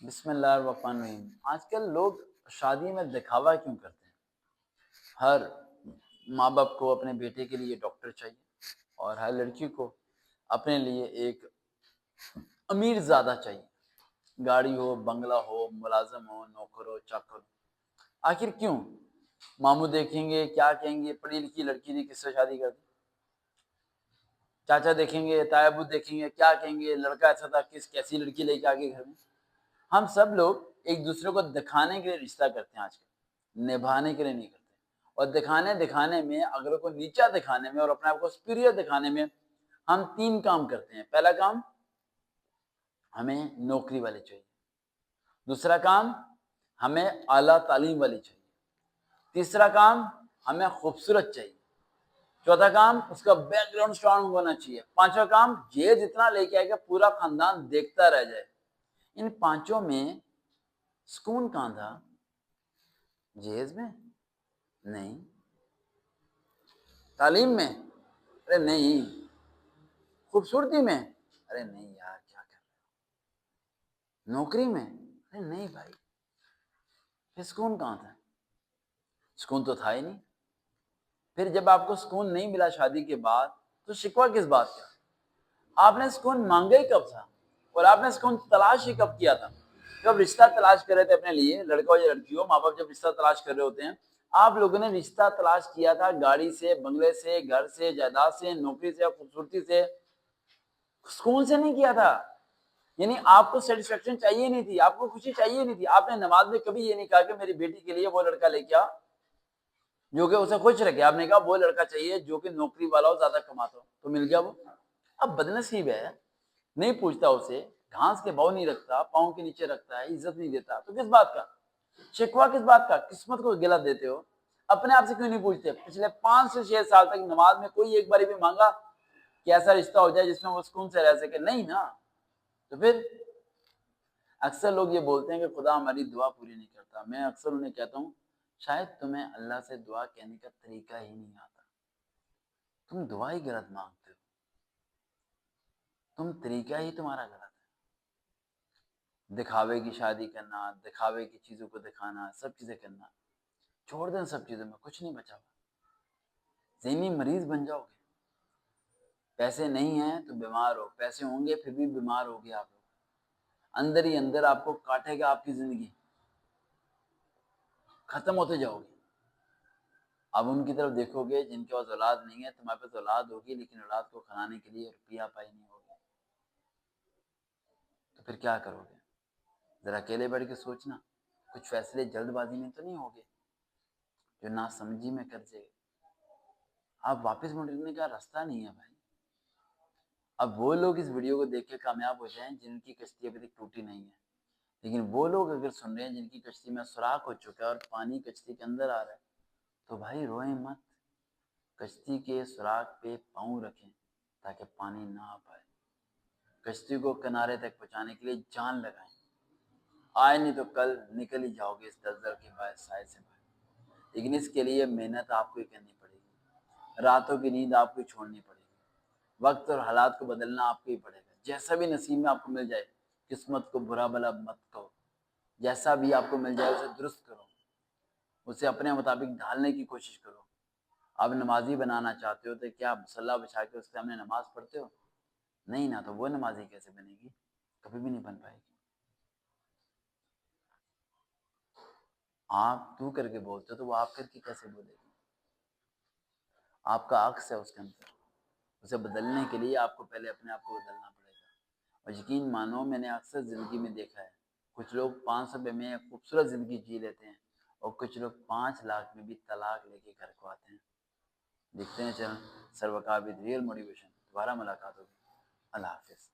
بسم اللہ الرحمن الرحیم۔ آج کل لوگ شادی میں دکھاوا کیوں کرتے ہیں؟ ہر ماں باپ کو اپنے بیٹے کے لیے ڈاکٹر چاہیے، اور ہر لڑکی کو اپنے لیے ایک امیر زادہ چاہیے، گاڑی ہو، بنگلہ ہو، ملازم ہو، نوکر ہو، چاکر ہو۔ آخر کیوں؟ ماموں دیکھیں گے کیا کہیں گے، پڑھی لکھی لڑکی نے کس سے شادی کر دی؟ چاچا دیکھیں گے، تایا ابو دیکھیں گے کیا کہیں گے، لڑکا ایسا تھا، کیسی لڑکی لے کے آگے گھر میں۔ ہم سب لوگ ایک دوسرے کو دکھانے کے لیے رشتہ کرتے ہیں آج کل، نبھانے کے لیے نہیں کرتے۔ اور دکھانے میں، اگر کو نیچا دکھانے میں اور اپنے آپ کو سپیریئر دکھانے میں ہم 3 کام کرتے ہیں۔ پہلا کام، ہمیں نوکری والے چاہیے۔ دوسرا کام، ہمیں اعلیٰ تعلیم والی چاہیے۔ تیسرا کام، ہمیں خوبصورت چاہیے۔ چوتھا کام، اس کا بیک گراؤنڈ اسٹرانگ ہونا چاہیے۔ پانچواں کام، جہیز اتنا لے کے آئے کہ پورا خاندان دیکھتا رہ جائے۔ ان پانچوں میں سکون کہاں تھا؟ جہیز میں؟ نہیں۔ تعلیم میں؟ ارے نہیں۔ خوبصورتی میں؟ ارے نہیں یار، کیا کر رہے ہو؟ نوکری میں؟ ارے نہیں بھائی، پھر سکون کہاں تھا؟ سکون تو تھا ہی نہیں۔ پھر جب آپ کو سکون نہیں ملا شادی کے بعد، تو شکوہ کس بات کا؟ آپ نے سکون مانگا ہی کب تھا؟ اور آپ نے سکون تلاش ہی کب کیا تھا؟ جب رشتہ تلاش کر رہے تھے اپنے لیے، لڑکا ہو یا لڑکی ہو، ماں باپ جب رشتہ تلاش کر رہے ہوتے ہیں، آپ لوگوں نے رشتہ تلاش کیا تھا گاڑی سے، بنگلے سے، گھر سے، جائیداد سے، نوکری سے، خوبصورتی سے، سکون سے نہیں کیا تھا۔ یعنی آپ کو سیٹسفیکشن چاہیے نہیں تھی، آپ کو خوشی چاہیے نہیں تھی۔ آپ نے نماز میں کبھی یہ نہیں کہا کہ میری بیٹی کے لیے وہ لڑکا لے کے آ جو کہ اسے خوش رکھے۔ آپ نے کہا وہ لڑکا چاہیے جو کہ نوکری والا ہو، زیادہ کماتا ہو، تو مل گیا وہ۔ اب بدنصیب ہے، نہیں پوچھتا اسے، گھاس کے بھاؤ نہیں رکھتا، پاؤں کے نیچے رکھتا ہے، عزت نہیں دیتا، تو کس بات کا شکوہ؟ کس بات کا؟ قسمت کو گلا دیتے ہو۔ اپنے آپ سے کیوں نہیں پوچھتے؟ پچھلے 5 سے 6 سال تک نماز میں کوئی ایک باری بھی مانگا کہ ایسا رشتہ ہو جائے جس میں وہ سکون سے رہ سکے؟ نہیں نا۔ تو پھر اکثر لوگ یہ بولتے ہیں کہ خدا ہماری دعا پوری نہیں کرتا۔ میں اکثر انہیں کہتا ہوں، شاید تمہیں اللہ سے دعا کہنے کا طریقہ ہی نہیں آتا، تم دعا ہی غلط مانگتے ہو، تم طریقہ ہی تمہارا غلط ہے۔ دکھاوے کی شادی کرنا، دکھاوے کی چیزوں کو دکھانا، سب چیزیں کرنا، چھوڑ دیں سب چیزوں میں، کچھ نہیں بچا ہوا۔ ذہنی مریض بن جاؤ گے۔ پیسے نہیں ہیں تو بیمار ہو، پیسے ہوں گے پھر بھی بیمار ہوگے آپ لوگ۔ اندر ہی اندر آپ کو کاٹے گا آپ کی زندگی، ختم ہوتے جاؤ گے۔ اب ان کی طرف دیکھو گے جن کے پاس اولاد نہیں ہے، تمہارے پاس اولاد ہوگی لیکن اولاد کو کھلانے کے لیے روپیہ پائی نہیں ہوگی، تو پھر کیا کرو گے؟ ذرا اکیلے بیٹھ کے سوچنا، کچھ فیصلے جلد بازی میں تو نہیں ہوگے جو ناسمجھی میں کر جائے۔ اب واپس مڑنے کا راستہ نہیں ہے بھائی۔ اب وہ لوگ اس ویڈیو کو دیکھ کے کامیاب ہو جائیں جن کی کشتی ابھی تک ٹوٹی نہیں ہے، لیکن وہ لوگ اگر سن رہے ہیں جن کی کشتی میں سوراخ ہو چکا ہے اور پانی کشتی کے اندر آ رہا ہے، تو بھائی روئیں مت، کشتی کے سوراخ پہ پاؤں رکھیں تاکہ پانی نہ آ پائے۔ کشتی کو کنارے تک پہنچانے کے لیے جان لگائیں، آئے نہیں تو کل نکل ہی جاؤ گے اس دلدل کے باعث سائے سے باہر۔ لیکن اس کے لیے محنت آپ کو ہی کرنی پڑے گی، راتوں کی نیند آپ کو ہی چھوڑنی پڑے گی، وقت اور حالات کو بدلنا آپ کو ہی پڑے گا۔ جیسا بھی نصیب میں آپ کو مل جائے، قسمت کو برا بھلا مت کہو، جیسا بھی آپ کو مل جائے اسے درست کرو، اسے اپنے مطابق ڈھالنے کی کوشش کرو۔ آپ نمازی بنانا چاہتے ہو تو کیا مصلی بچھا کے اس کے سامنے نماز پڑھتے ہو؟ نہیں نا، تو وہ نمازی کیسے بنے گی؟ کبھی بھی نہیں بن پائے گی۔ آپ تو کر کے بولتے ہو تو وہ آپ کر کے کیسے بولے گی؟ آپ کا عکس ہے اس کے اندر، اسے بدلنے کے لیے آپ کو پہلے اپنے آپ کو بدلنا پڑے گا۔ اور یقین مانو، میں نے اکثر زندگی میں دیکھا ہے، کچھ لوگ 500 روپے میں خوبصورت زندگی جی لیتے ہیں اور کچھ لوگ 5 لاکھ میں بھی طلاق لے کے گھر کو آتے ہیں۔ دیکھتے ہیں چل سروکار ود ریئل موٹیویشن، دوبارہ ملاقات ہوگی۔ اللہ حافظ۔